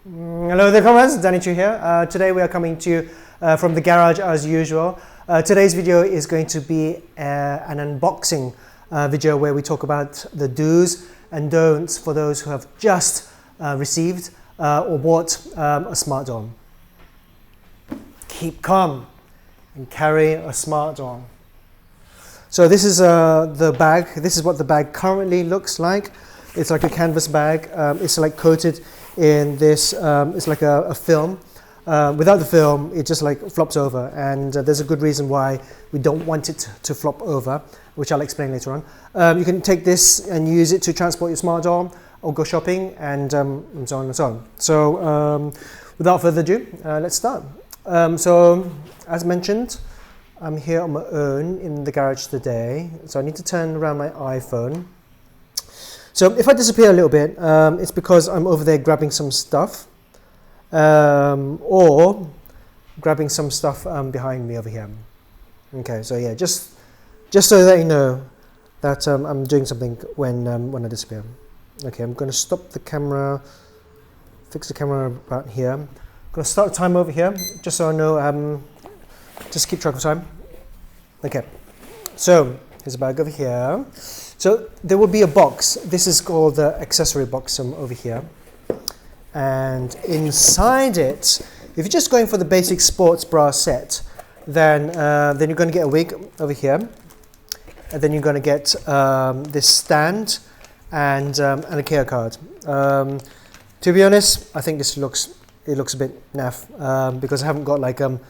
Hello there, comrades. Danny Chu here. Today we are coming to you from the garage as usual. Today's video is going to be an unboxing video where we talk about the do's and don'ts for those who have just received or bought a smart doll. Keep calm and carry a smart doll. So this is the bag. This is what the bag currently looks like. It's like a canvas bag. It's like coated in this, it's like a film. Without the film, it just like flops over, and there's a good reason why we don't want it to flop over, which I'll explain later on. You can take this and use it to transport your smart doll or go shopping, and so on and so on. So without further ado, let's start. So as mentioned, I'm here on my own in the garage today, so I need to turn around my iPhone. So if I disappear a little bit, it's because I'm over there grabbing some stuff, or grabbing some stuff behind me over here. Okay, so yeah, just so that you know that I'm doing something when I disappear. Okay, I'm going to stop the camera, fix the camera about here. I'm going to start the time over here, just so I know, just keep track of time. Okay, so here's a bag over here. So there will be a box. This is called the accessory box over here. And inside it, if you're just going for the basic sports bra set, then you're going to get a wig over here. And then you're going to get this stand and a care card. To be honest, I think this looks a bit naff because I haven't got like a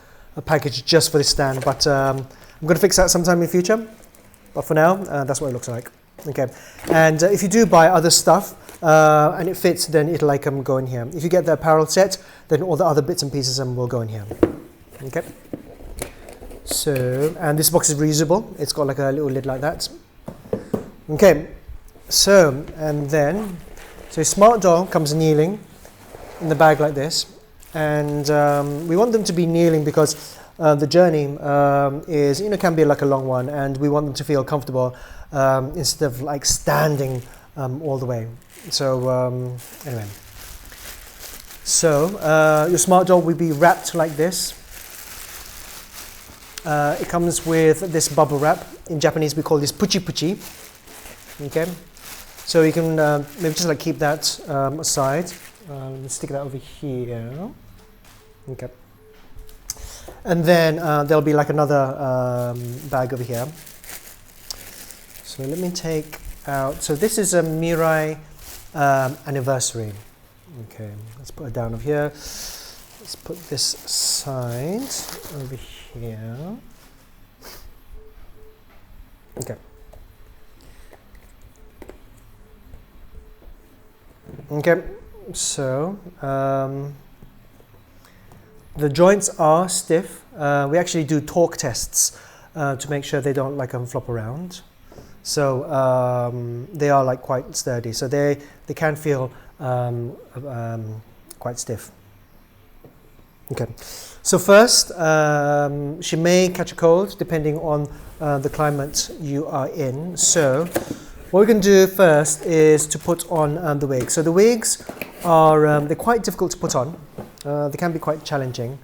package just for this stand. But I'm going to fix that sometime in the future. But for now, that's what it looks like. Okay, and if you do buy other stuff and it fits, then it'll like go in here. If you get the apparel set, then all the other bits and pieces will go in here. Okay. So, and this box is reusable. It's got like a little lid like that. Okay. So, and then, so smart doll comes kneeling in the bag like this, and we want them to be kneeling because the journey is, can be like a long one, and we want them to feel comfortable instead of like standing all the way. So anyway, so your smart doll will be wrapped like this. It comes with this bubble wrap. In Japanese, we call this puchi puchi. Okay, so you can maybe just like keep that aside. Stick that over here. Okay. And then there'll be like another bag over here. So let me take out, so this is a Mirai Anniversary. Okay, let's put it down over here. Let's put this aside over here. Okay. Okay, so the joints are stiff. We actually do torque tests to make sure they don't like flop around. So they are like quite sturdy. So they can feel quite stiff. Okay. So first, she may catch a cold depending on the climate you are in. So what we're going to do first is to put on the wig. So the wigs are they're quite difficult to put on. They can be quite challenging.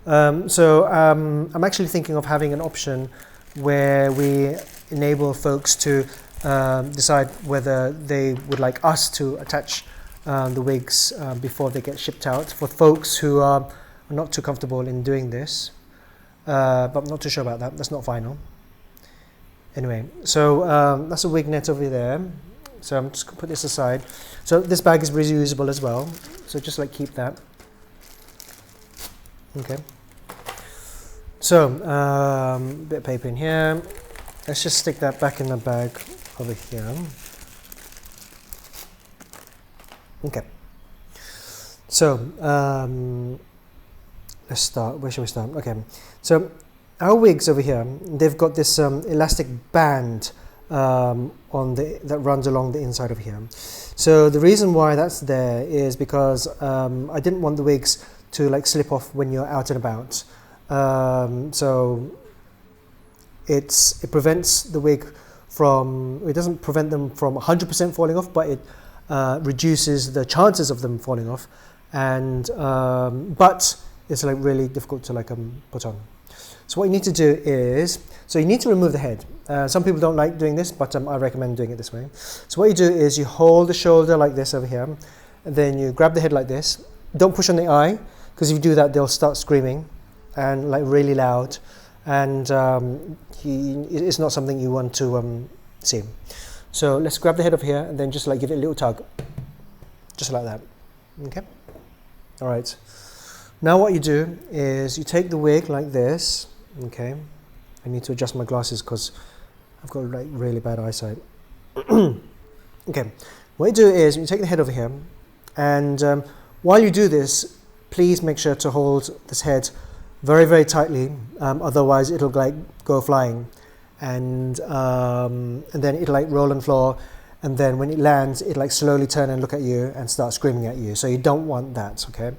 So I'm actually thinking of having an option where we enable folks to decide whether they would like us to attach the wigs before they get shipped out, for folks who are not too comfortable in doing this. But I'm not too sure about that. That's not final. Anyway, so that's a wig net over there. So I'm just going to put this aside. So this bag is reusable as well. So just like keep that. Okay. So bit of paper in here. Let's just stick that back in the bag over here. Okay. So let's start. Where should we start? Okay. So our wigs over here, they've got this elastic band that runs along the inside over here. So the reason why that's there is because I didn't want the wigs to like slip off when you're out and about. So it prevents the wig from, it doesn't prevent them from 100% falling off, but it reduces the chances of them falling off. and but it's like really difficult to like put on. So what you need to do is, so you need to remove the head. Some people don't like doing this, but I recommend doing it this way. So what you do is you hold the shoulder like this over here, and then you grab the head like this. Don't push on the eye, because if you do that, they'll start screaming and like really loud, and it's not something you want to see. So let's grab the head over here and then just like give it a little tug, just like that. Okay. All right. Now what you do is you take the wig like this. Okay. I need to adjust my glasses because I've got like really bad eyesight. Okay. What you do is you take the head over here, and while you do this, please make sure to hold this head very, very tightly. Otherwise, it'll like go flying, and then it'll like roll on the floor, and then when it lands, it like slowly turn and look at you and start screaming at you. So you don't want that. Okay.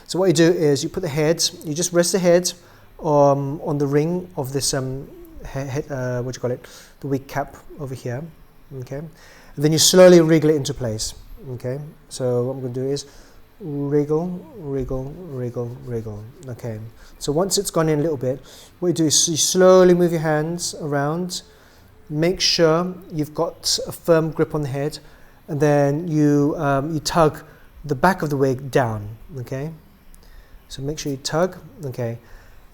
So what you do is you put the head. You just rest the head on the ring of this what do you call it? The wig cap over here. Okay. And then you slowly wriggle it into place. Okay. So what I'm going to do is wriggle, wriggle, wriggle, wriggle. Okay. So once it's gone in a little bit, what you do is you slowly move your hands around. Make sure you've got a firm grip on the head, and then you tug the back of the wig down. Okay. So make sure you tug. Okay.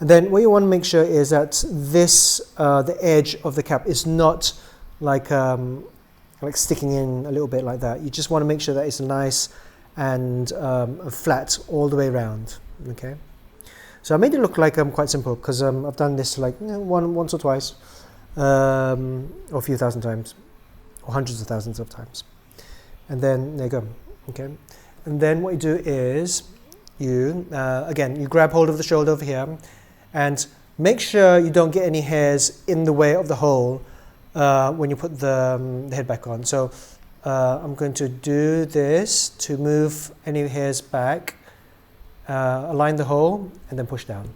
And then what you want to make sure is that this the edge of the cap is not like sticking in a little bit like that. You just want to make sure that it's nice and flat all the way around. Okay. So I made it look like quite simple because I've done this like once or twice, or a few thousand times, or hundreds of thousands of times. And then there you go. Okay. And then what you do is you again you grab hold of the shoulder over here, and make sure you don't get any hairs in the way of the hole when you put the head back on. So I'm going to do this to move any hairs back, align the hole, and then push down.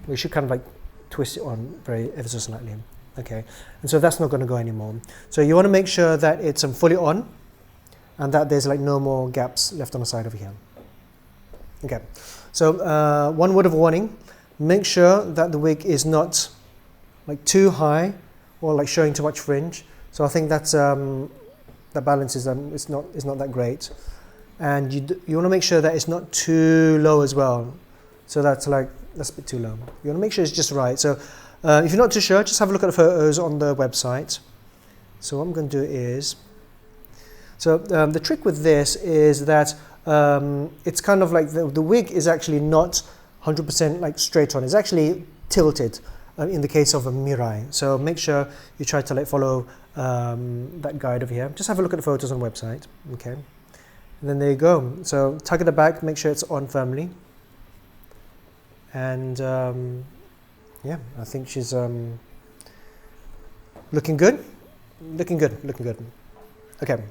We should kind of like twist it on ever so slightly. Okay, and so that's not going to go anymore. So you want to make sure that it's fully on, and that there's like no more gaps left on the side over here. Okay, so one word of warning: make sure that the wig is not like too high or like showing too much fringe. So I think that's the balance is it's not that great, and you want to make sure that it's not too low as well. So that's a bit too low. You want to make sure it's just right. So if you're not too sure, just have a look at the photos on the website. So what I'm going to do is, so the trick with this is that it's kind of like the wig is actually not 100% like straight on. It's actually tilted in the case of a Mirai. So make sure you try to like follow that guide over here. Just have a look at the photos on the website. Okay, and then there you go. So tug at the back, make sure it's on firmly, and yeah, I think she's looking good. Looking good. Okay.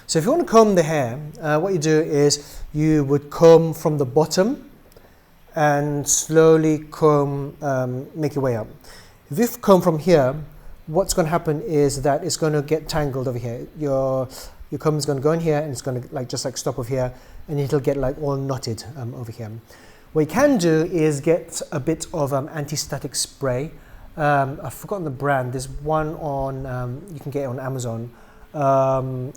So if you want to comb the hair, what you do is you would comb from the bottom and slowly comb, make your way up. If you comb from here, what's going to happen is that it's going to get tangled over here. Your comb is going to go in here, and it's going to like just like stop over here, and it'll get like all knotted over here. What you can do is get a bit of anti-static spray. I've forgotten the brand. There's one on you can get it on Amazon.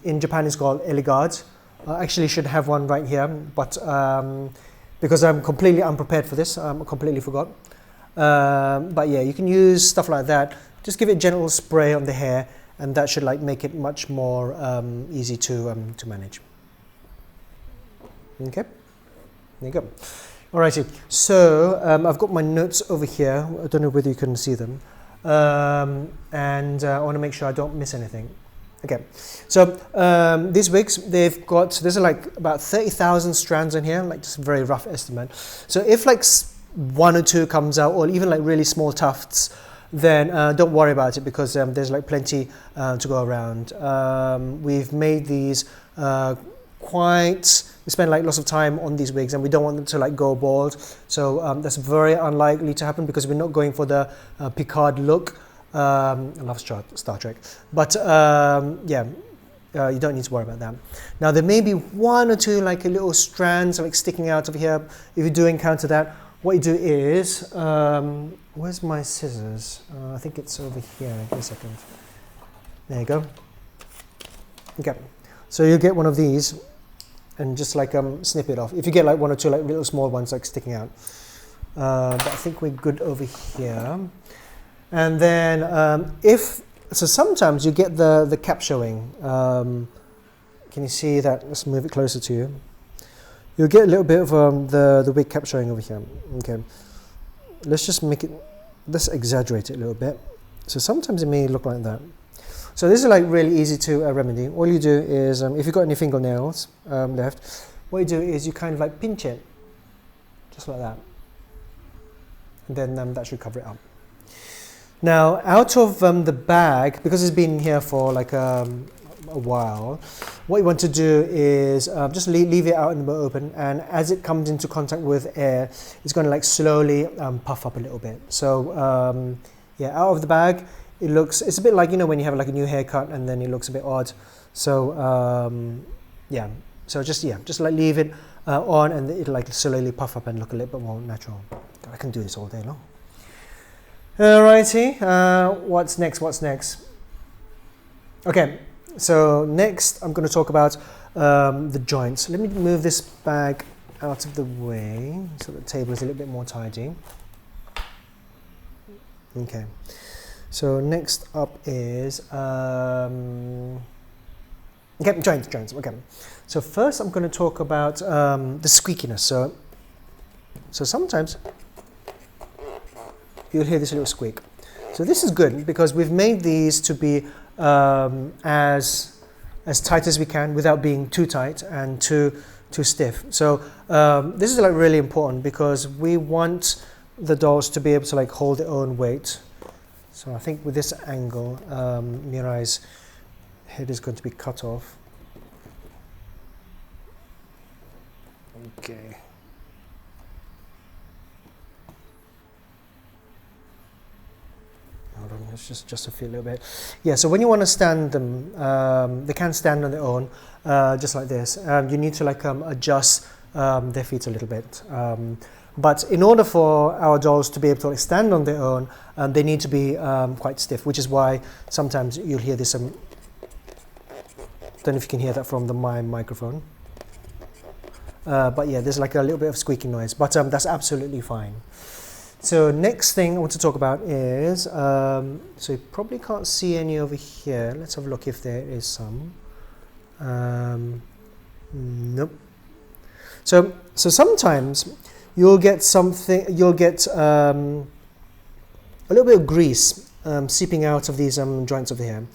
In Japan it's called Eligard. I actually should have one right here, but because I'm completely unprepared for this, I completely forgot. But yeah, you can use stuff like that. Just give it a gentle spray on the hair, and that should like make it much more easy to manage. Okay, there you go. Alrighty, so I've got my notes over here. I don't know whether you can see them, and I want to make sure I don't miss anything. Okay, so these wigs, there's like about 30,000 strands in here, like just a very rough estimate. So if like one or two comes out, or even like really small tufts, then don't worry about it, because there's like plenty to go around. We've made these we spend like lots of time on these wigs, and we don't want them to like go bald. So that's very unlikely to happen, because we're not going for the Picard look. I love Star Trek, but yeah, you don't need to worry about that. Now there may be one or two like little strands like sticking out of here. If you do encounter that, what you do is, where's my scissors? I think it's over here. Give me a second. There you go. Okay, so you get one of these and just like snip it off. If you get like one or two like little small ones like sticking out. But I think we're good over here. And then so sometimes you get the cap showing. Can you see that? Let's move it closer to you. You'll get a little bit of the wig cap showing over here. Okay, let's just let's exaggerate it a little bit. So sometimes it may look like that. So this is like really easy to remedy. All you do is, if you've got any fingernails left, what you do is you kind of like pinch it, just like that. And then that should cover it up. Now out of the bag, because it's been here for like a while, what you want to do is just leave it out in the open, and as it comes into contact with air, it's going to like slowly puff up a little bit. So yeah, out of the bag, it's a bit like, you know, when you have like a new haircut and then it looks a bit odd. So yeah, so just like leave it on, and it'll like slowly puff up and look a little bit more natural. God, I can do this all day long. Alrighty, what's next? Okay, so next I'm going to talk about the joints. Let me move this bag out of the way so the table is a little bit more tidy. Okay, so next up is okay, joints. Okay, so first I'm going to talk about the squeakiness. So sometimes you'll hear this little squeak. So this is good because we've made these to be as tight as we can without being too tight and too stiff. So this is like really important because we want the dolls to be able to like hold their own weight. So I think with this angle, Mirai's head is going to be cut off. Okay. Hold on, let's just to feel a little bit. Yeah, so when you want to stand them, they can stand on their own, just like this. You need to like adjust their feet a little bit. But in order for our dolls to be able to like stand on their own, they need to be quite stiff, which is why sometimes you'll hear this. Don't know if you can hear that from my microphone. But yeah, there's like a little bit of squeaking noise, but that's absolutely fine. So next thing I want to talk about is, so you probably can't see any over here. Let's have a look if there is some. Nope. So sometimes you'll get a little bit of grease seeping out of these joints over here.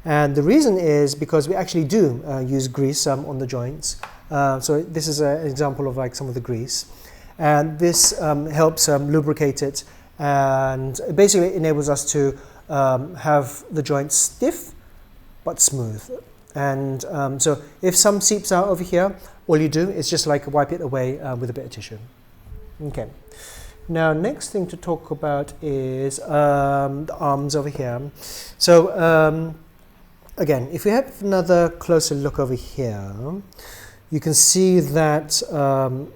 And the reason is because we actually do use grease on the joints. So this is an example of like some of the grease. And this helps lubricate it, and it basically enables us to have the joints stiff but smooth. And so if some seeps out over here, all you do is just like wipe it away with a bit of tissue. Okay. Now next thing to talk about is the arms over here. So again, if we have another closer look over here, you can see that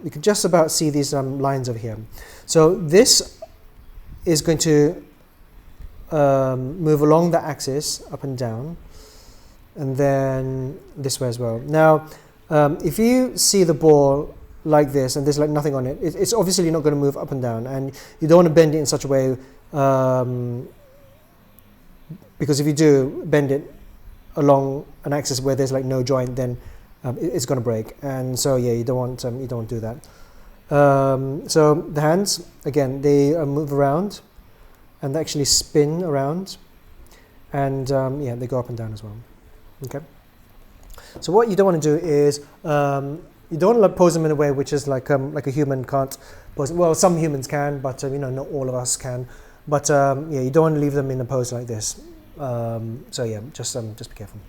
you can just about see these lines over here. So this is going to move along the axis up and down, and then this way as well. Now, if you see the ball like this and there's like nothing on it, it's obviously not going to move up and down, and you don't want to bend it in such a way because if you do bend it along an axis where there's like no joint, then it's going to break, and so yeah, you don't want to do that. So the hands, again, they move around and they actually spin around, and yeah, they go up and down as well. Okay. So what you don't want to do is you don't want to pose them in a way which is like a human can't pose. Well, some humans can, but you know, not all of us can. But yeah, you don't want to leave them in a pose like this. So yeah, just be careful.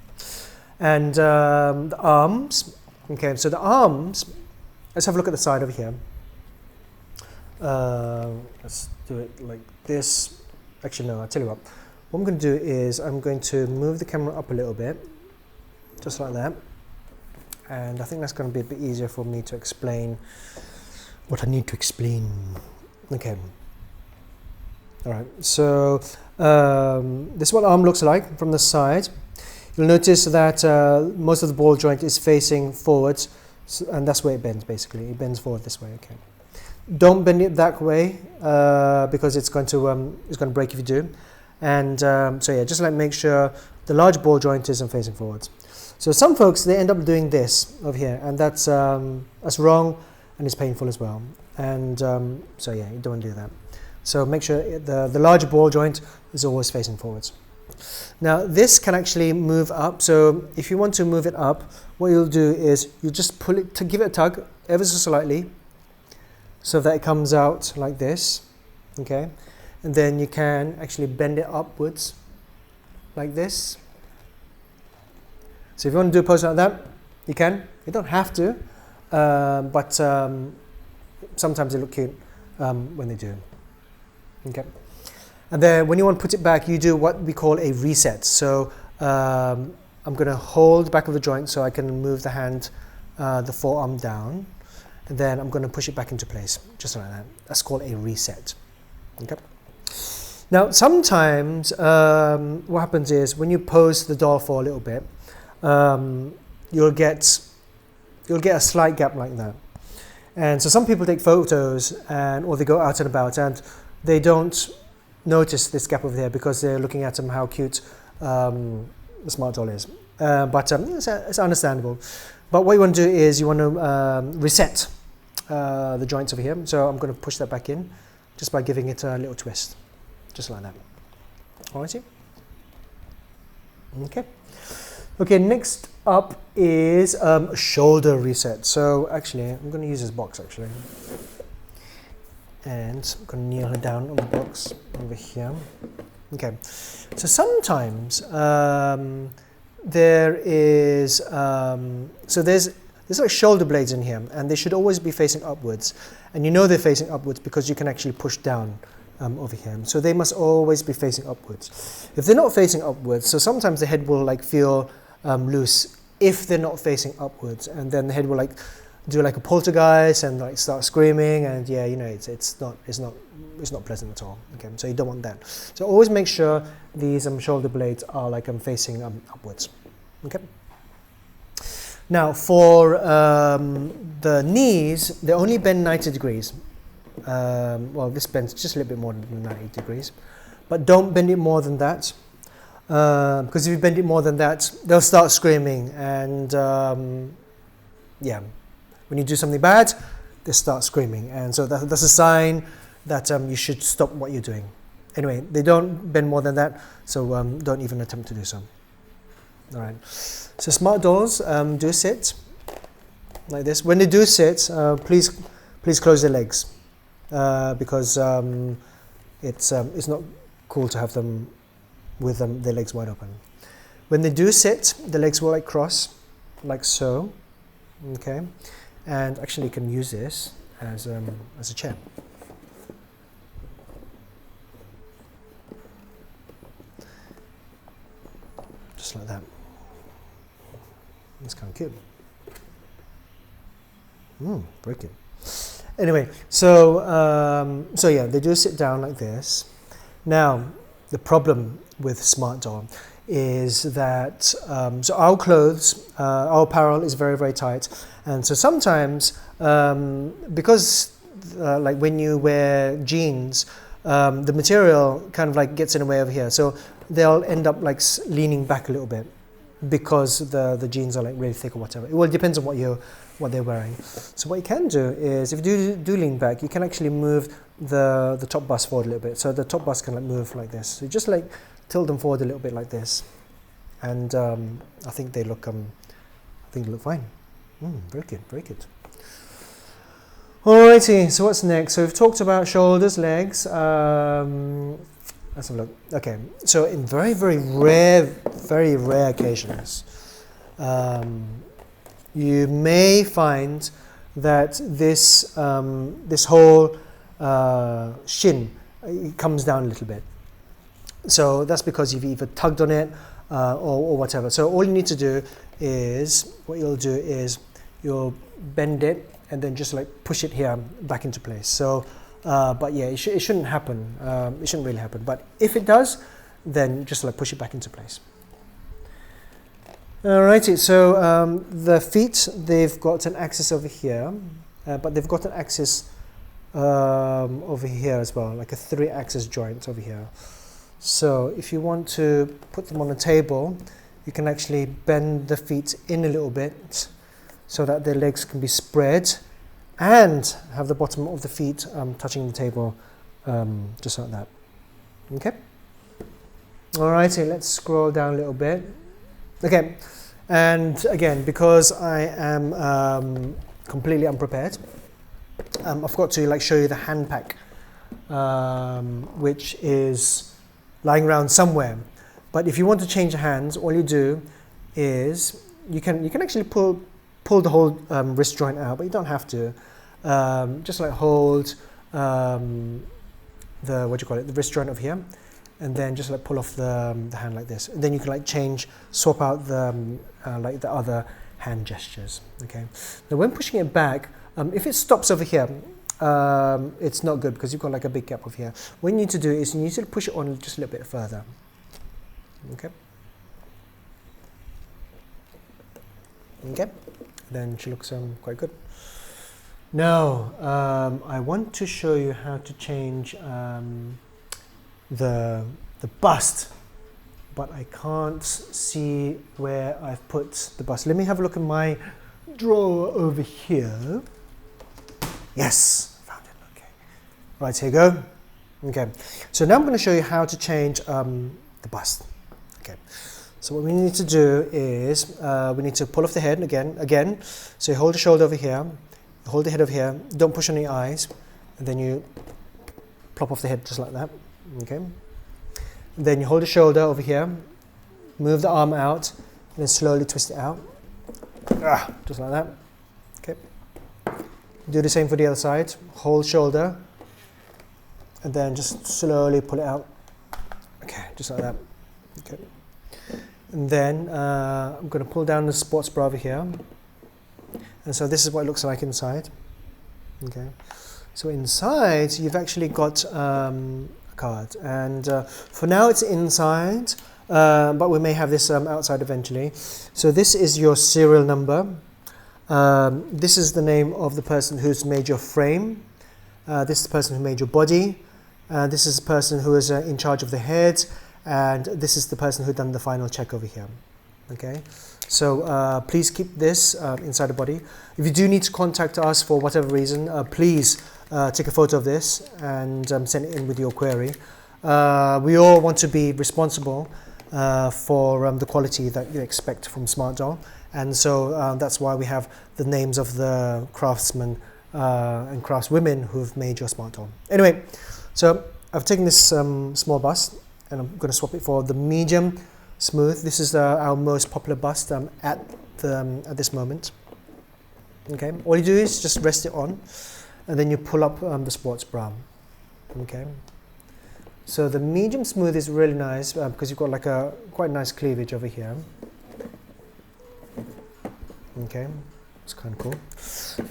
And the arms, okay, so the arms, let's have a look at the side over here. Let's do it like this. Actually, no, I'll tell you what I'm going to do is I'm going to move the camera up a little bit. just like that. And I think that's going to be a bit easier for me to explain what I need to explain. Okay. All right, so this is what arm looks like from the side. You'll notice that most of the ball joint is facing forwards, and that's where it bends basically. It bends forward this way. Okay. Don't bend it that way because it's going to break if you do. And so yeah, just like make sure the large ball joint isn't facing forwards. So some folks, they end up doing this over here, and that's wrong, and it's painful as well. And so yeah, you don't want to do that. So make sure the large ball joint is always facing forwards. Now this can actually move up. So if you want to move it up, what you'll do is you just pull it to give it a tug ever so slightly, so that it comes out like this. Okay, and then you can actually bend it upwards like this. So if you want to do a pose like that, you can. You don't have to, but sometimes they look cute when they do. Okay, and then when you want to put it back, you do what we call a reset. So I'm going to hold the back of the joint so I can move the hand, the forearm down, and then I'm going to push it back into place, just like that. That's called a reset. Okay. Now sometimes what happens is when you pose the doll for a little bit, you'll get a slight gap like that. And so some people take photos or they go out and about and they don't notice this gap over there because they're looking at how cute the smart doll is. But it's understandable. But what you want to do is you want to reset the joints over here. So I'm going to push that back in just by giving it a little twist, just like that. Alrighty. Okay. Okay, next up is shoulder reset. So actually, I'm going to use this box actually. And I'm going to kneel her down on the box over here. Okay, so sometimes there is, so there's like shoulder blades in here, and they should always be facing upwards. And you know they're facing upwards because you can actually push down over here. So they must always be facing upwards. If they're not facing upwards, so sometimes the head will like feel loose if they're not facing upwards, and then the head will like do like a poltergeist and like start screaming, and yeah, you know, it's not pleasant at all. Okay, so you don't want that. So always make sure these shoulder blades are like facing upwards. Okay. Now for the knees, they only bend 90 degrees. Well, this bends just a little bit more than 90 degrees, but don't bend it more than that. Because if you bend it more than that, they'll start screaming, and yeah, when you do something bad, they start screaming, and so that's a sign that you should stop what you're doing. Anyway, they don't bend more than that, so don't even attempt to do so. All right. So smart dolls do sit like this. When they do sit, please close their legs because it's not cool to have them with their legs wide open. When they do sit, the legs will like cross, like so. Okay, and actually you can use this as a chair. Just like that. It's kind of cute. Very cute. Anyway, so yeah, they do sit down like this. Now, the problem with Smart Doll is that so our clothes, our apparel is very, very tight, and so sometimes because like when you wear jeans, the material kind of like gets in the way over here, so they'll end up like leaning back a little bit because the jeans are like really thick or whatever. Well, it depends on what they're wearing. So what you can do is, if you do lean back, you can actually move the top bust forward a little bit. So the top bust can like move like this. So you just like tilt them forward a little bit like this, and I think they look fine. Very good, very good. Alrighty, so what's next? So we've talked about shoulders, legs. Let's have a look. Okay, so in very, very rare occasions, you may find that this whole shin comes down a little bit. So that's because you've either tugged on it or whatever. So all you need to do is, what you'll do is you'll bend it and then just like push it here back into place. So, but yeah, it shouldn't happen. It shouldn't really happen. But if it does, then just like push it back into place. Alrighty, so the feet, they've got an axis over here, but they've got an axis over here as well, like a 3-axis joint over here. So if you want to put them on a table, you can actually bend the feet in a little bit so that their legs can be spread and have the bottom of the feet touching the table, just like that. Okay? Alrighty, let's scroll down a little bit. Okay, and again, because I am completely unprepared, I've got to like show you the hand pack, which is lying around somewhere. But if you want to change the hands, all you do is you can actually pull the whole wrist joint out, but you don't have to. Just like hold the the wrist joint over here, and then just like pull off the hand like this. And then you can like swap out the like the other hand gestures. Okay. Now when pushing it back, if it stops over here, it's not good because you've got like a big gap over here. What you need to do is you need to push it on just a little bit further. Okay. Okay. Then she looks quite good. Now I want to show you how to change the bust, but I can't see where I've put the bust. Let me have a look in my drawer over here. Yes, found it. Okay. Right, here you go. Okay. So now I'm going to show you how to change the bust. Okay. So what we need to do is we need to pull off the head again. So you hold the shoulder over here, hold the head over here. Don't push on the eyes, and then you plop off the head just like that. Okay. And then you hold the shoulder over here, move the arm out, and then slowly twist it out. Just like that. Okay. Do the same for the other side. Hold shoulder, and then just slowly pull it out. Okay, just like that. Okay. And then I'm going to pull down the sports bra over here. And so this is what it looks like inside. Okay. So inside, you've actually got a card. And for now, it's inside, but we may have this outside eventually. So this is your serial number. This is the name of the person who's made your frame. This is the person who made your body. This is the person who is in charge of the head. And this is the person who done the final check over here. Okay, so please keep this inside the body. If you do need to contact us for whatever reason, please take a photo of this and send it in with your query. We all want to be responsible for the quality that you expect from Smart Doll, and so that's why we have the names of the craftsmen and craftswomen who've made your Smart Doll. Anyway, so I've taken this small bust, and I'm going to swap it for the medium smooth. This is our most popular bust at this moment. Okay, all you do is just rest it on, and then you pull up the sports bra. Okay, so the medium smooth is really nice because you've got like a quite nice cleavage over here. Okay, it's kind of cool.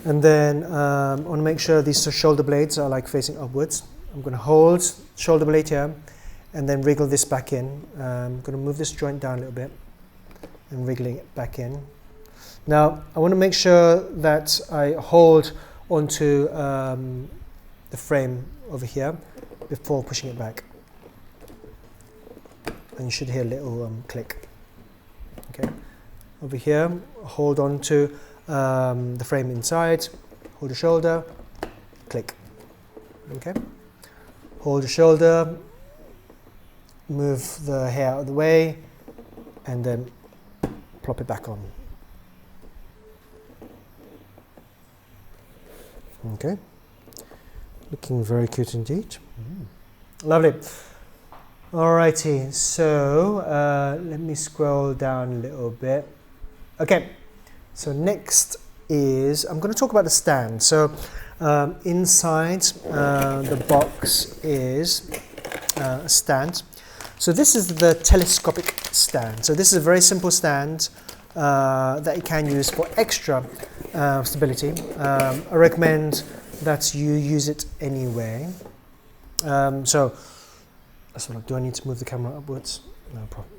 And then I want to make sure these shoulder blades are like facing upwards. I'm going to hold shoulder blade here, and then wriggle this back in. I'm going to move this joint down a little bit and wriggling it back in. Now I want to make sure that I hold onto the frame over here before pushing it back. And you should hear a little click. Okay, over here, hold on to the frame inside, hold the shoulder, click. Okay, hold the shoulder, move the hair out of the way, and then plop it back on. Okay, looking very cute indeed. Lovely. Alrighty, so let me scroll down a little bit. Okay, so next is I'm going to talk about the stand. So inside the box is a stand. So this is the telescopic stand. So this is a very simple stand that you can use for extra stability. I recommend that you use it anyway. So do I need to move the camera upwards? No problem.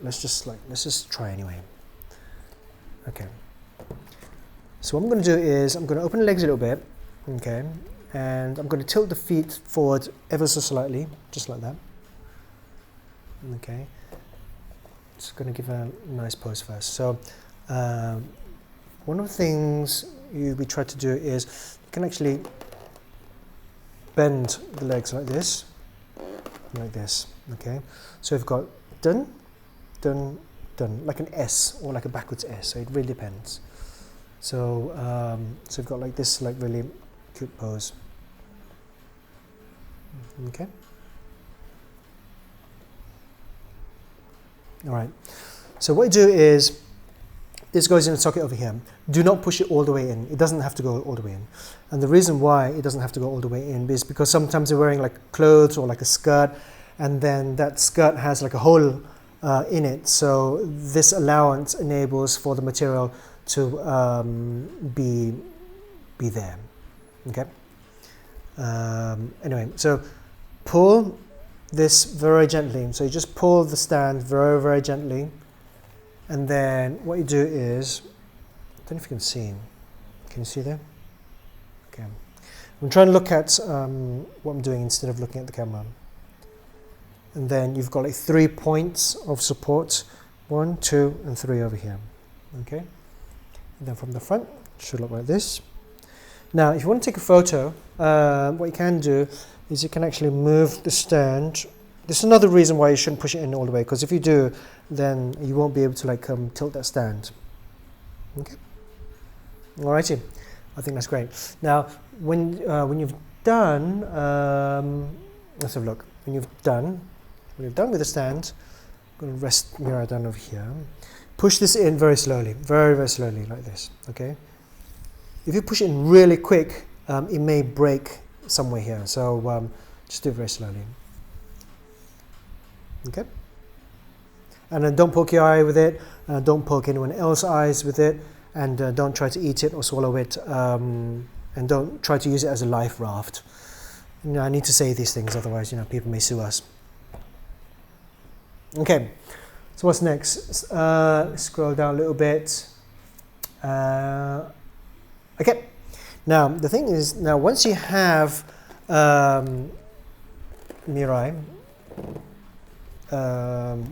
Let's just try anyway. Okay. So what I'm going to do is I'm going to open the legs a little bit, okay, and I'm going to tilt the feet forward ever so slightly, just like that. Okay. Just going to give a nice pose first. So one of the things we try to do is you can actually bend the legs like this, okay. So we've got dun, dun, dun, like an S or like a backwards S, so it really depends. So so we've got like this like really cute pose, okay. All right, so what you do is, this goes in the socket over here. Do not push it all the way in. It doesn't have to go all the way in. And the reason why it doesn't have to go all the way in is because sometimes you're wearing like clothes or like a skirt, and then that skirt has like a hole in it. So this allowance enables for the material to be there, okay? Anyway, so pull this very gently. So you just pull the stand very, very gently. And then what you do is, I don't know if you can see. Can you see there? Okay. I'm trying to look at what I'm doing instead of looking at the camera. And then you've got like 3 points of support. 1, 2, and 3 over here. Okay. And then from the front, it should look like this. Now, if you want to take a photo, what you can do is you can actually move the stand. This is another reason why you shouldn't push it in all the way, because if you do, then you won't be able to like tilt that stand. Okay. Alrighty, I think that's great. Now, when you've done, let's have a look. When you're done with the stand, I'm going to rest Mirai down over here. Push this in very slowly, very, very slowly, like this. Okay. If you push it in really quick, it may break somewhere here. So just do it very slowly. Okay. And then don't poke your eye with it. Don't poke anyone else's eyes with it. And don't try to eat it or swallow it. And don't try to use it as a life raft. You know, I need to say these things, otherwise, you know, people may sue us. Okay. So what's next? Scroll down a little bit. Okay. Now the thing is, now once you have Mirai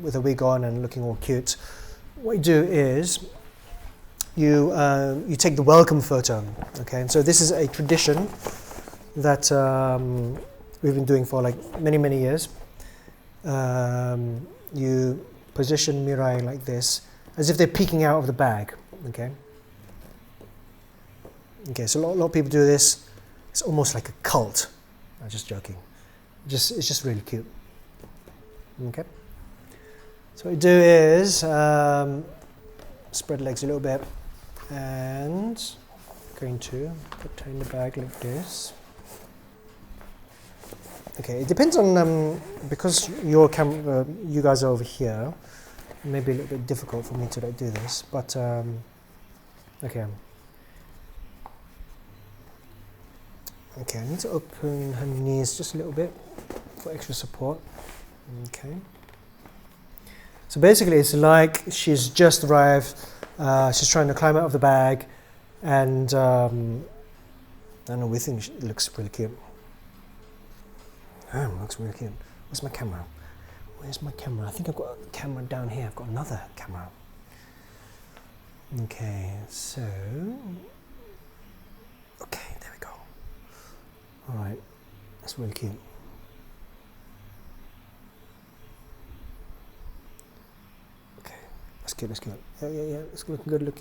with a wig on and looking all cute, what you do is you take the welcome photo. Okay, and so this is a tradition that we've been doing for like many years. You position Mirai like this, as if they're peeking out of the bag. Okay. Okay, so a lot of people do this. It's almost like a cult. I'm just joking. It's just really cute. Okay. So what you do is spread the legs a little bit, and going to put her in the bag like this. Okay, it depends on because your camera, you guys are over here. It may be a little bit difficult for me to like do this, but okay. Okay, I need to open her knees just a little bit for extra support. Okay. So basically it's like she's just arrived, she's trying to climb out of the bag, and I don't know, we think it looks really cute. Oh, it looks really cute. Where's my camera? Where's my camera? I think I've got a camera down here. I've got another camera. Okay, so... Okay, there we go. Alright, that's really cute. Okay, that's good, that's good. Yeah, it's looking good.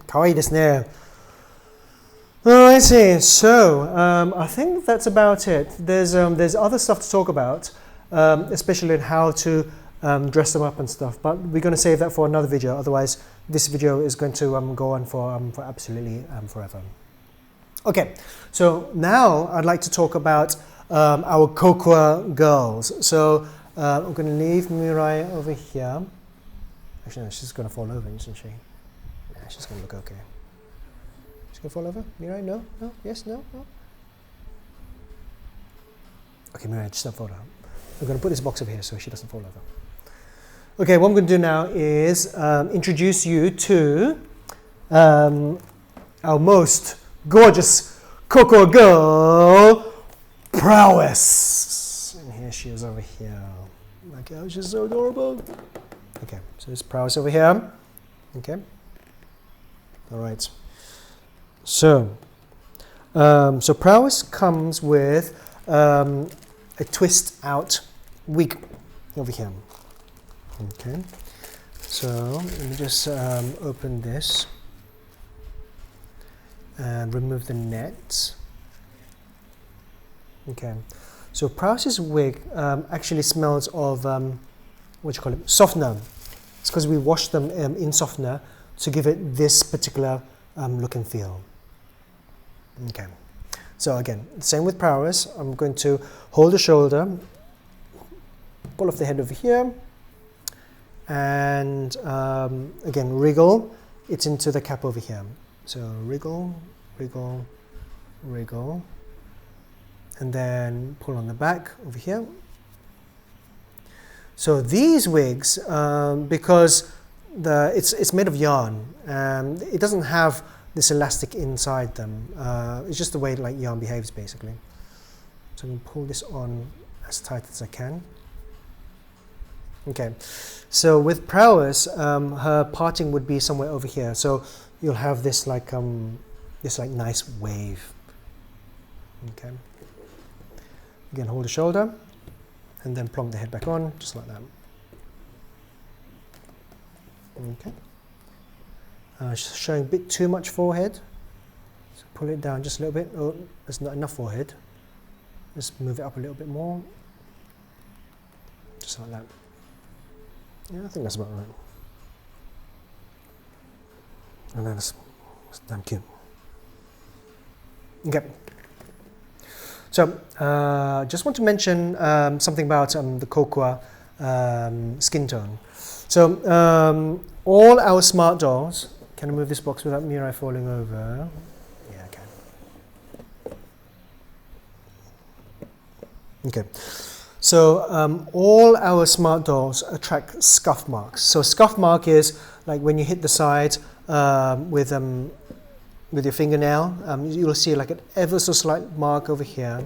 Kawaii desu ne. Oh, I see. So, I think that's about it. There's other stuff to talk about, especially in how to dress them up and stuff. But we're going to save that for another video. Otherwise, this video is going to go on for absolutely forever. Okay. So now I'd like to talk about our Kokwa girls. So I'm going to leave Mirai over here. Actually, no, she's going to fall over, isn't she? Yeah, she's going to look okay. She's going to fall over? Mirai, no? No? Yes? No? No? Okay, Mirai, just don't fall over. I'm going to put this box over here so she doesn't fall over. Okay, what I'm going to do now is introduce you to our most gorgeous Cocoa girl, Prowess. And here she is over here. Okay, oh, she's so adorable. Okay, so there's Prowess over here. Okay. All right. So Prowess comes with a twist out wig over here. Okay. So let me just open this and remove the net. Okay. So Prowess's wig actually smells of what do you call it? Softener. It's because we washed them in softener to give it this particular look and feel. Okay. So again, same with Prowess. I'm going to hold the shoulder, pull off the head over here, and again wriggle it into the cap over here. So wriggle, wriggle, wriggle, and then pull on the back over here. So these wigs, because it's made of yarn, it doesn't have this elastic inside them. It's just the way like yarn behaves basically. So I'm going to pull this on as tight as I can. Okay, so with Prowess, her parting would be somewhere over here. So you'll have this like nice wave. Okay. Again, hold the shoulder, and then plonk the head back on, just like that. Okay. Showing a bit too much forehead, so pull it down just a little bit. Oh, there's not enough forehead. Just move it up a little bit more, just like that. Yeah, I think that's about right. And that's damn cute. Okay. So, just want to mention something about the cocoa skin tone. So, all our smart dolls, can I move this box without Mirai falling over? Yeah, I can. Okay. So, all our smart dolls attract scuff marks. So, scuff mark is like when you hit the side with your fingernail, you'll see like an ever so slight mark over here,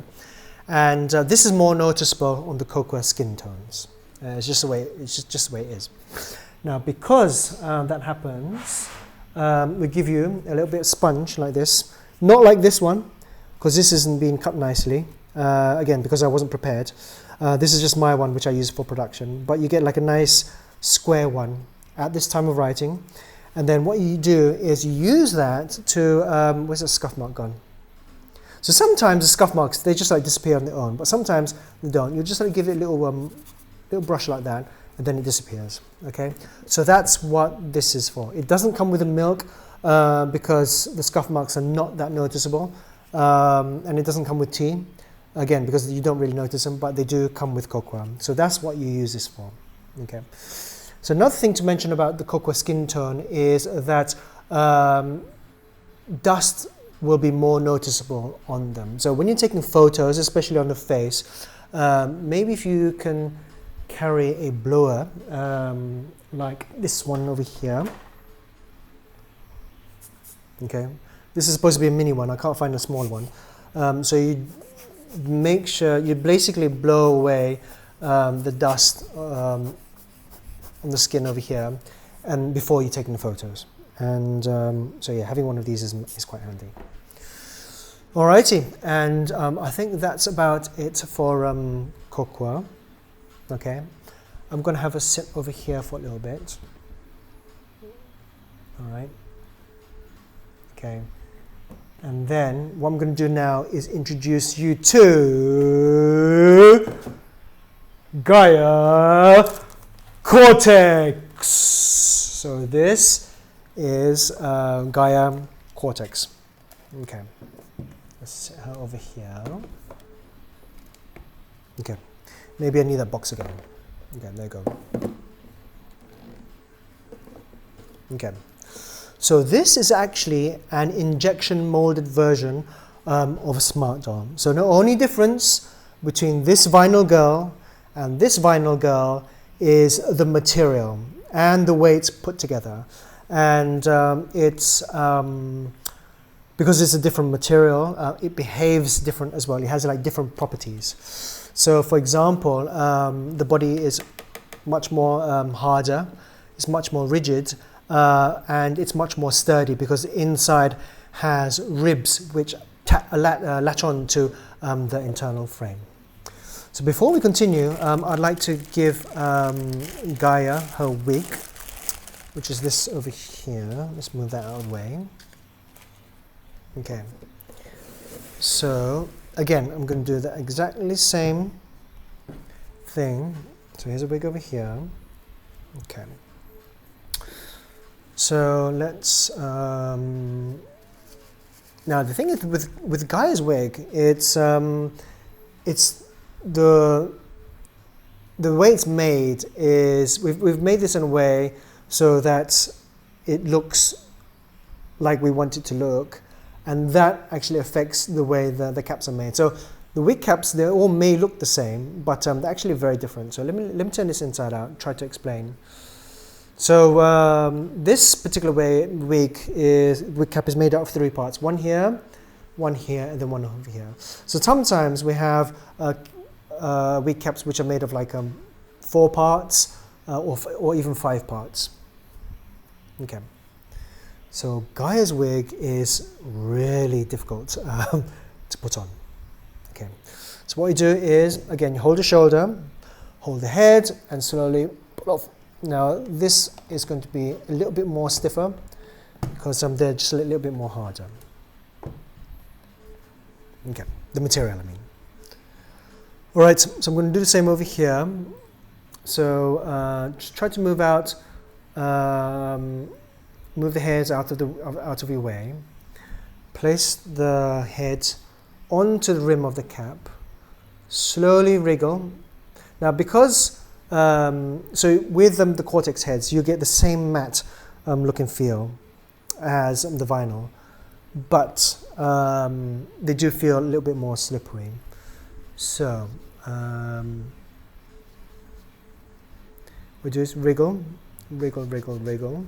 and this is more noticeable on the cocoa skin tones. It's just the way it is. Now, because that happens, we give you a little bit of sponge like this, not like this one, because this isn't being cut nicely. Again, because I wasn't prepared. This is just my one, which I use for production. But you get like a nice square one at this time of writing. And then what you do is you use that to, where's the scuff mark gone? So sometimes the scuff marks, they just like disappear on their own, but sometimes they don't. You just like give it a little brush like that, and then it disappears, okay? So that's what this is for. It doesn't come with the milk because the scuff marks are not that noticeable, and it doesn't come with tea, again, because you don't really notice them, but they do come with cocoa. So that's what you use this for, okay? So another thing to mention about the cocoa skin tone is that dust will be more noticeable on them. So when you're taking photos, especially on the face, maybe if you can carry a blower like this one over here. Okay, this is supposed to be a mini one. I can't find a small one. So you make sure you basically blow away the dust on the skin over here, and before you're taking the photos. And so yeah, having one of these is quite handy. Alrighty, and I think that's about it for cocoa. Okay, I'm going to have a sit over here for a little bit. Alright. Okay, and then what I'm going to do now is introduce you to Gaia Cortex. So this is Gaia Cortex. Okay, let's set her over here. Okay, maybe I need that box again. Okay, there you go. Okay, so this is actually an injection molded version of a smart doll. So the only difference between this vinyl girl and this vinyl girl is the material and the way it's put together. And it's because it's a different material, it behaves different as well. It has like different properties. So for example, the body is much more harder, it's much more rigid, and it's much more sturdy because the inside has ribs which latch on to the internal frame. So before we continue, I'd like to give Gaia her wig, which is this over here. Let's move that out of the way. Okay. So again, I'm going to do the exactly same thing. So here's a wig over here. Okay. So let's. Now the thing is with Gaia's wig, it's the way it's made is we've made this in a way so that it looks like we want it to look, and that actually affects the way the caps are made. So the wig caps, they all may look the same, but they're actually very different. So let me turn this inside out and try to explain. So this particular wig cap is made out of 3 parts. One here, and then one over here. So sometimes we have wig caps which are made of like 4 parts or even 5 parts. Okay. So Gaia's wig is really difficult to put on. Okay. So what you do is, again, you hold the shoulder, hold the head, and slowly pull off. Now this is going to be a little bit more stiffer because they're just a little bit more harder. Okay, the material I mean. All right, so I'm going to do the same over here. So just try to move out, move the hairs out of your way. Place the head onto the rim of the cap. Slowly wriggle. Now because so with the Cortex heads, you get the same matte look and feel as the vinyl, but they do feel a little bit more slippery. So we do is wriggle, wriggle, wriggle, wriggle.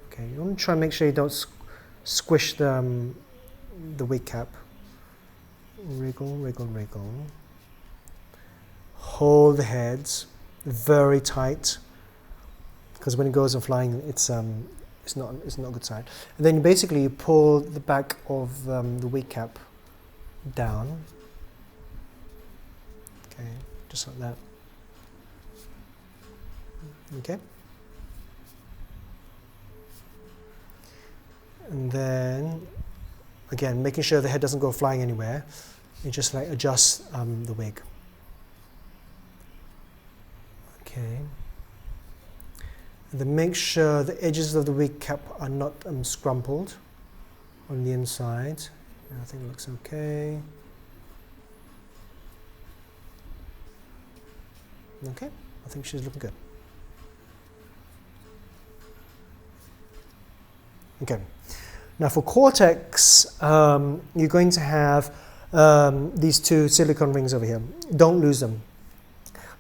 Okay, you want to try and make sure you don't squish the wig cap. Wriggle, wriggle, wriggle. Hold the heads very tight, because when it goes on flying, it's not a good sign. And then basically you pull the back of the wig cap down. Okay, just like that. Okay. And then again, making sure the head doesn't go flying anywhere, you just like adjust the wig. Okay. And then make sure the edges of the wig cap are not scrumpled on the inside. I think it looks okay. Okay, I think she's looking good. Okay, now for Cortex, you're going to have these 2 silicone rings over here. Don't lose them.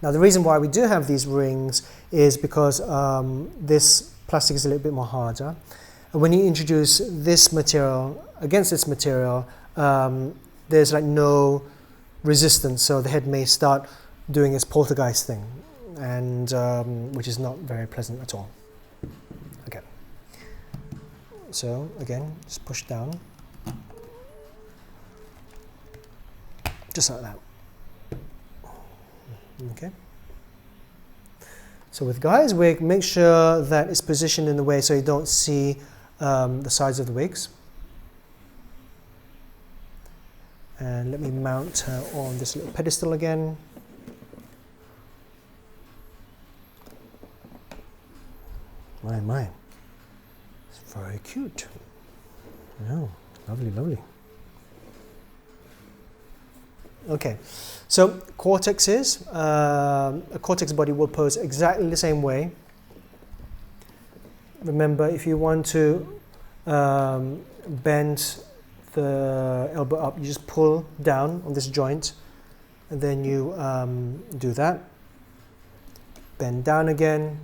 Now the reason why we do have these rings is because this plastic is a little bit more harder. And when you introduce this material against this material, there's like no resistance, so the head may start doing its poltergeist thing, and which is not very pleasant at all. Okay. So again, just push down, just like that. Okay. So with Gaia's wig, make sure that it's positioned in the way so you don't see the sides of the wigs. And let me mount her on this little pedestal again. My. It's very cute. Oh, lovely, lovely. Okay, so cortexes, a cortex body will pose exactly the same way. Remember, if you want to bend the elbow up, you just pull down on this joint, and then you do that. Bend down again.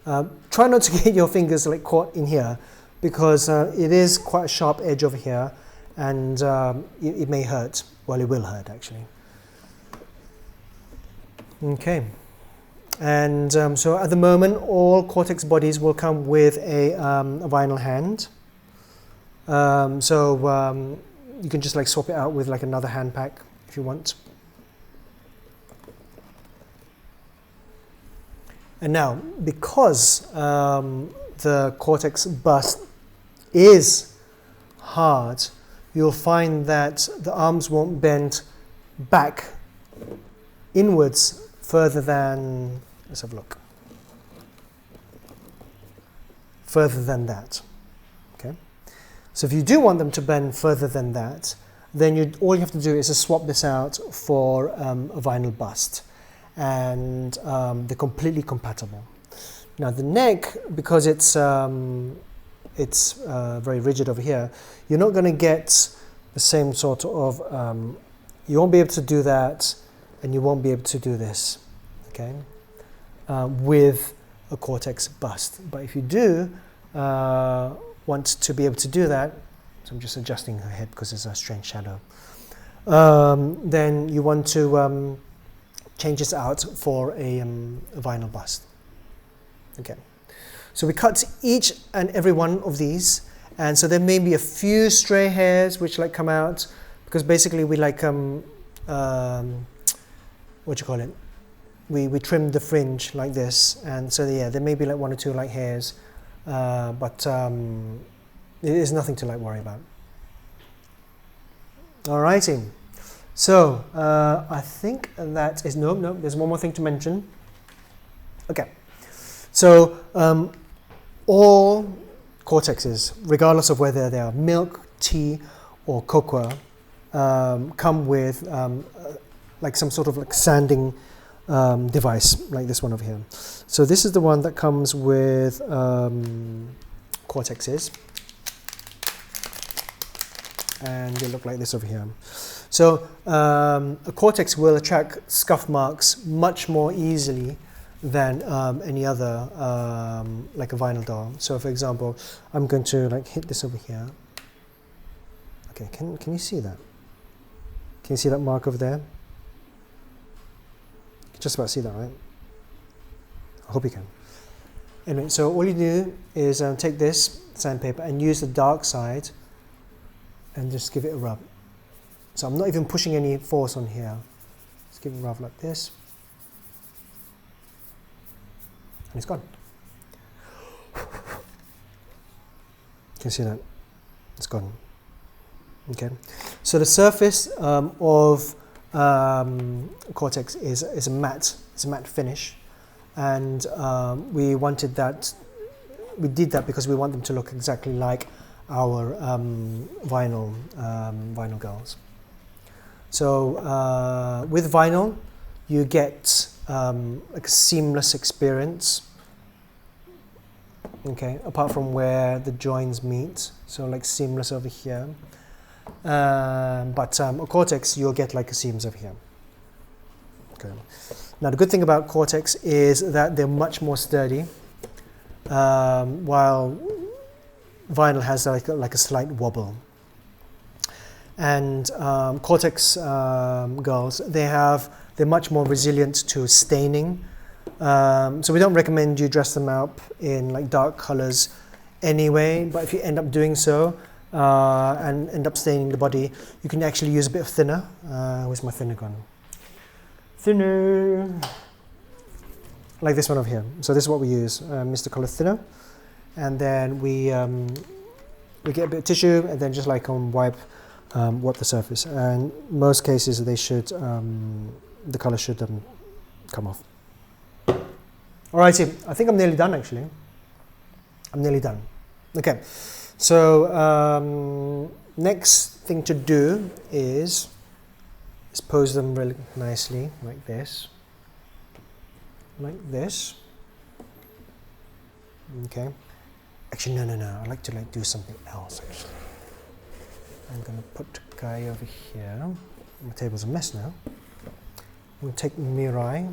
Try not to get your fingers like caught in here, because it is quite a sharp edge over here, and it may hurt. Well, it will hurt actually. Okay, and so at the moment all cortex bodies will come with a vinyl hand. So you can just like swap it out with like another hand pack if you want. And now, because the cortex bust is hard, you'll find that the arms won't bend back inwards further than, let's have a look, further than that. Okay, so if you do want them to bend further than that, then all you have to do is to swap this out for a vinyl bust, and they're completely compatible. Now the neck, because it's very rigid over here, you're not going to get the same sort of, you won't be able to do that, and you won't be able to do this, okay, with a cortex bust. But if you do want to be able to do that, so I'm just adjusting her head because there's a strange shadow, then you want to change this out for a vinyl bust. Okay, so we cut each and every one of these, and so there may be a few stray hairs which like come out, because basically we like what do you call it? We trimmed the fringe like this, and so yeah, there may be like one or two like hairs, but it is nothing to like worry about. Alrighty, so I think that is no. There's one more thing to mention. Okay, so all cortexes, regardless of whether they are milk, tea, or cocoa, come with like some sort of like sanding device, like this one over here. So this is the one that comes with cortexes, and they look like this over here. So a cortex will attract scuff marks much more easily than any other like a vinyl doll. So for example, I'm going to like hit this over here. Okay, can you see that? Can you see that mark over there? Just about see that, right? I hope you can. Anyway, so all you do is take this sandpaper and use the dark side and just give it a rub. So I'm not even pushing any force on here. Just give it a rub like this. And it's gone. Can you see that? It's gone. Okay. So the surface of cortex is a matte. It's a matte finish, and we did that because we want them to look exactly like our vinyl girls. So with vinyl, you get like a seamless experience. Okay, apart from where the joins meet, so like seamless over here. But a cortex, you'll get like a seams over here. Okay. Now the good thing about cortex is that they're much more sturdy, while vinyl has like a slight wobble. And cortex girls, they're much more resilient to staining. So we don't recommend you dress them up in like dark colors anyway, but if you end up doing so and end up staining the body, you can actually use a bit of thinner. Where's my thinner gone? Thinner! Like this one over here. So this is what we use, Mr. Color Thinner. And then we get a bit of tissue and then just like wipe the surface. And most cases they should, the color should come off. Alrighty, I think I'm nearly done actually. I'm nearly done. Okay, so next thing to do is Just pose them really nicely, like this. Like this. Okay. Actually, no. I like to do something else, actually. I'm going to put Gaia over here. My table's a mess now. I'm going to take Mirai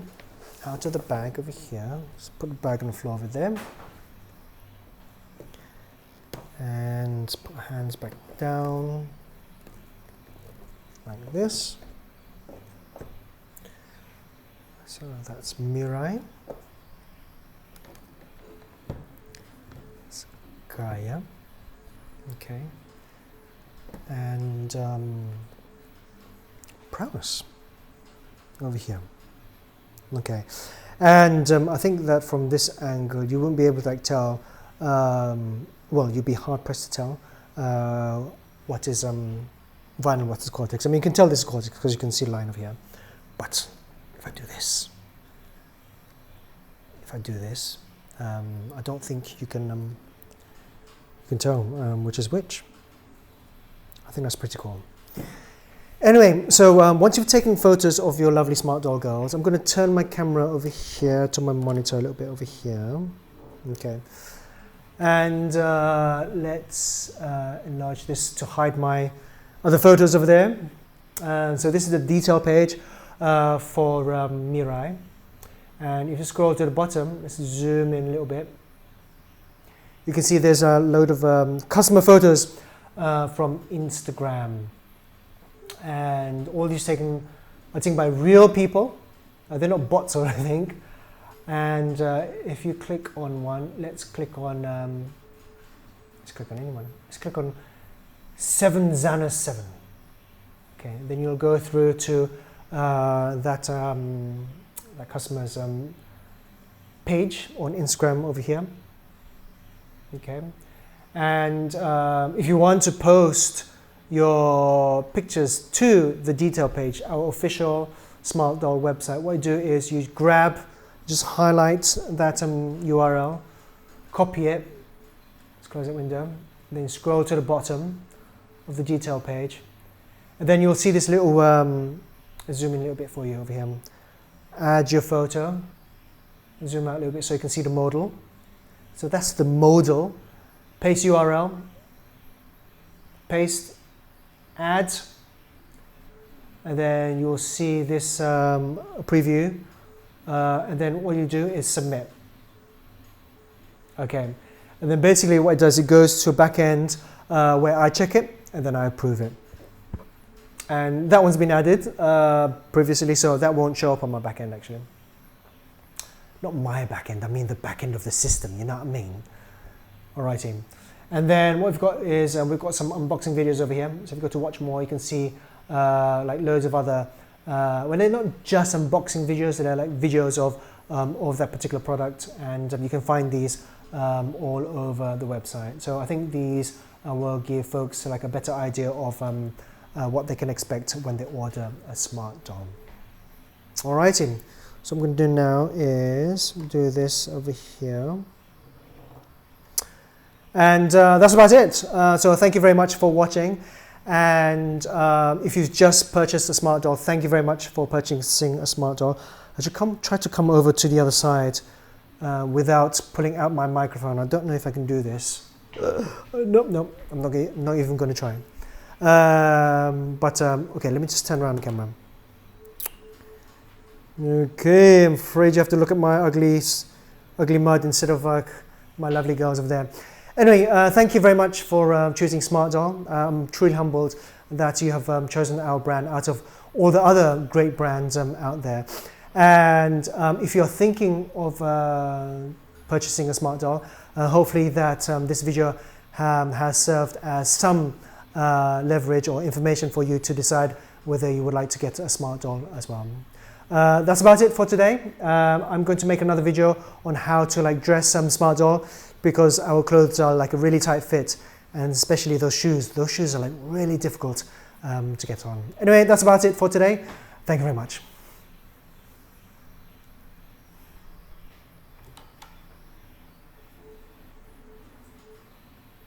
out of the bag over here. Just put the bag on the floor over there. And put my hands back down. Like this. So that's Mirai. That's Gaia. Okay. And Prowess over here. Okay. And I think that from this angle you won't be able to tell, well, you'll be hard pressed to tell what is vinyl, what is Cortex. I mean, you can tell this is Cortex because you can see the line over here. But if I do this, I don't think you can tell which is which. I think that's pretty cool. Anyway, so once you've taken photos of your lovely smart doll girls, I'm going to turn my camera over here to my monitor a little bit over here. Okay. And let's enlarge this to hide my other photos over there. So this is the detail page for Mirai. And if you scroll to the bottom, let's zoom in a little bit. You can see there's a load of customer photos from Instagram. And all these taken, I think, by real people. They're not bots or anything. And if you click on one, let's click on anyone. Let's click on 7Zana7. Okay, then you'll go through to that customer's page on Instagram over here. Okay, and if you want to post your pictures to the detail page, our official Smart Doll website, what you do is you just highlight that URL, copy it, let's close that window, then scroll to the bottom of the detail page, and then you'll see this little, I'll zoom in a little bit for you over here, add your photo, zoom out a little bit so you can see the modal. So that's the modal, paste URL, paste, add, and then you'll see this preview, and then what you do is submit. Okay, and then basically what it does, it goes to a back end where I check it and then I approve it. And that one's been added previously, so that won't show up on my back end actually. Not my back end, I mean the back end of the system, you know what I mean? Alright team. And then what we've got is we've got some unboxing videos over here. So if you go to watch more, you can see like loads of other, well, they're not just unboxing videos, they're like videos of that particular product, and you can find these all over the website. So I think these will give folks like a better idea of what they can expect when they order a smart doll. Alrighty, so what I'm going to do now is do this over here. And that's about it. So thank you very much for watching. And if you've just purchased a smart doll, thank you very much for purchasing a smart doll. I should try to come over to the other side without pulling out my microphone. I don't know if I can do this. Nope, I'm not even going to try. Okay, let me just turn around the camera. Okay, I'm afraid you have to look at my ugly mud instead of like my lovely girls over there. Anyway, thank you very much for choosing Smart Doll. I'm truly humbled that you have chosen our brand out of all the other great brands out there. And if you're thinking of purchasing a Smart Doll, hopefully that this video has served as some leverage or information for you to decide whether you would like to get a Smart Doll as well. That's about it for today. I'm going to make another video on how to like dress some Smart Doll, because our clothes are like a really tight fit, and especially those shoes. Those shoes are like really difficult to get on. Anyway, that's about it for today. Thank you very much.